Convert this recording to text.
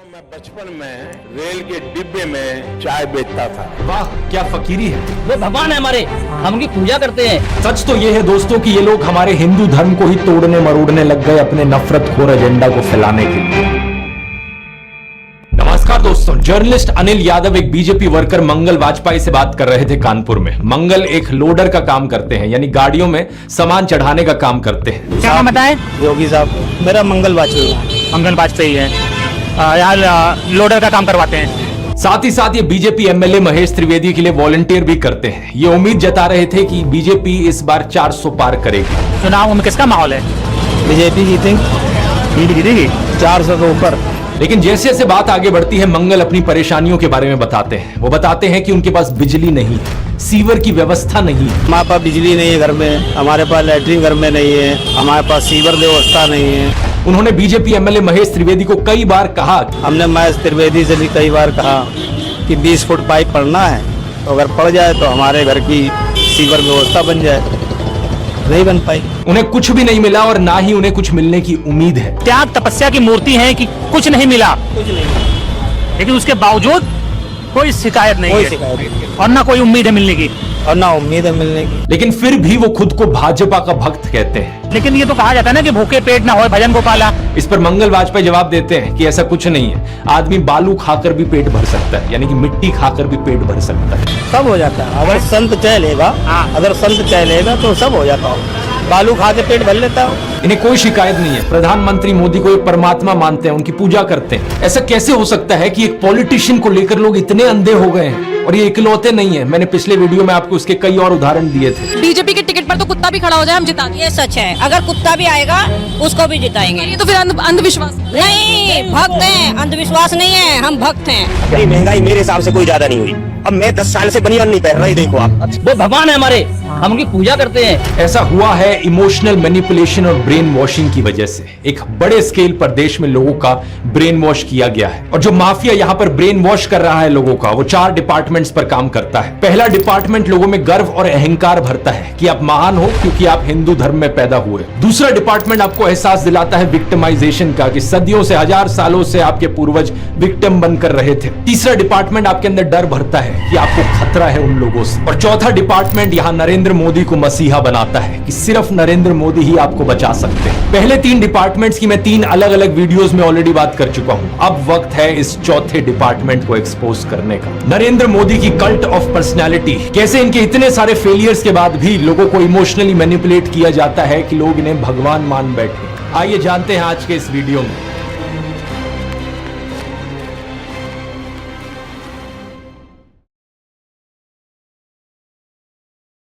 मैं बचपन में रेल के डिब्बे में चाय बेचता था। वाह क्या फकीरी है। वो भगवान है हमारे, हम उनकी पूजा करते हैं। सच तो ये है दोस्तों कि ये लोग हमारे हिंदू धर्म को ही तोड़ने मरोड़ने लग गए अपने नफरत खोर एजेंडा को फैलाने के लिए। नमस्कार दोस्तों, जर्नलिस्ट अनिल यादव एक बीजेपी वर्कर मंगल वाजपेयी से बात कर रहे थे कानपुर में। मंगल एक लोडर का काम करते हैं, यानी गाड़ियों में सामान चढ़ाने का काम करते हैं। क्या बताएं? योगी साहब, मेरा मंगल वाजपेयी है, यहाँ लोडर का काम करवाते हैं। साथ ही साथ ये बीजेपी एमएलए महेश त्रिवेदी के लिए वॉलंटियर भी करते हैं। ये उम्मीद जता रहे थे कि बीजेपी इस बार 400 पार करेगी। चुनाव में किसका माहौल है? बीजेपी जीतेगी 400 के ऊपर। लेकिन जैसे जैसे बात आगे बढ़ती है, मंगल अपनी परेशानियों के बारे में बताते हैं। वो बताते हैं कि उनके पास बिजली नहीं है, सीवर की व्यवस्था नहीं है। हमारे पास बिजली नहीं है घर में, हमारे पास लैट्रिन घर में नहीं है, हमारे पास सीवर व्यवस्था नहीं है। उन्होंने बीजेपी एमएलए महेश त्रिवेदी को कई बार कहा, हमने महेश त्रिवेदी से भी कई बार कहा कि 20 फुट पाइप पड़ना है, तो अगर पड़ जाए तो हमारे घर की सीवर व्यवस्था बन जाए। नहीं बन पाई। उन्हें कुछ भी नहीं मिला और ना ही उन्हें कुछ मिलने की उम्मीद है। त्याग तपस्या की मूर्ति है कि कुछ नहीं मिला, लेकिन उसके बावजूद कोई शिकायत नहीं है और ना कोई उम्मीद है मिलने की। और ना उम्मीद है मिलने की। लेकिन फिर भी वो खुद को भाजपा का भक्त कहते हैं। लेकिन ये तो कहा जाता है ना कि भूखे पेट ना होए भजन गोपाला। इस पर मंगल वाजपेयी जवाब देते हैं कि ऐसा कुछ नहीं है। आदमी बालू खाकर भी पेट भर सकता है, यानी कि मिट्टी खाकर भी पेट भर सकता है। सब हो जाता है अगर संत चाह लेगा। अगर संत चाह लेगा तो सब हो जाता है। बालू खा के पेट भर लेता हूँ। इन्हें कोई शिकायत नहीं है। प्रधानमंत्री मोदी को एक परमात्मा मानते हैं, उनकी पूजा करते हैं। ऐसा कैसे हो सकता है कि एक पॉलिटिशियन को लेकर लोग इतने अंधे हो गए हैं? और ये इकलौते नहीं है, मैंने पिछले वीडियो में आपको उसके कई और उदाहरण दिए थे। बीजेपी के टिकट पर तो कुत्ता भी खड़ा हो जाए हम जिता देंगे। ये सच है, अगर कुत्ता भी आएगा उसको भी जिताएंगे। ये तो फिर अंधविश्वास नहीं, भक्त हैं, अंधविश्वास नहीं है, हम भक्त हैं। महंगाई मेरे हिसाब से कोई ज्यादा नहीं हुई। अब मैं 10 साल से बनियान नहीं पहन रहा, देखो आप। वो भगवान है हमारे, हम उनकी पूजा करते हैं। ऐसा हुआ है इमोशनल मैनिपुलेशन और ब्रेन वॉशिंग की वजह से। एक बड़े स्केल पर देश में लोगों का ब्रेन वॉश किया गया है। और जो माफिया यहाँ पर ब्रेन वॉश कर रहा है लोगों का, वो 4 डिपार्टमेंट्स पर काम करता है। पहला डिपार्टमेंट लोगों में गर्व और अहंकार भरता है कि आप महान हो क्योंकि आप हिंदू धर्म में पैदा हुए। दूसरा डिपार्टमेंट आपको एहसास दिलाता है विक्टिमाइजेशन का, कि सदियों से, 1000 सालों से आपके पूर्वज विक्टिम बनकर रहे थे। तीसरा डिपार्टमेंट आपके अंदर डर भरता है कि आपको खतरा है उन लोगों से। और चौथा डिपार्टमेंट यहाँ नरेंद्र मोदी को मसीहा बनाता है कि सिर्फ नरेंद्र मोदी ही आपको बचा सकते हैं। पहले 3 डिपार्टमेंट्स की मैं 3 अलग अलग वीडियोस में ऑलरेडी बात कर चुका हूं। अब वक्त है इस चौथे डिपार्टमेंट को एक्सपोज करने का। नरेंद्र मोदी की कल्ट ऑफ पर्सनैलिटी, कैसे इनके इतने सारे फेलियर्स के बाद भी लोगों को इमोशनली मैनिपुलेट किया जाता है कि लोग इन्हें भगवान मान बैठे। आइए जानते हैं आज के इस वीडियो में।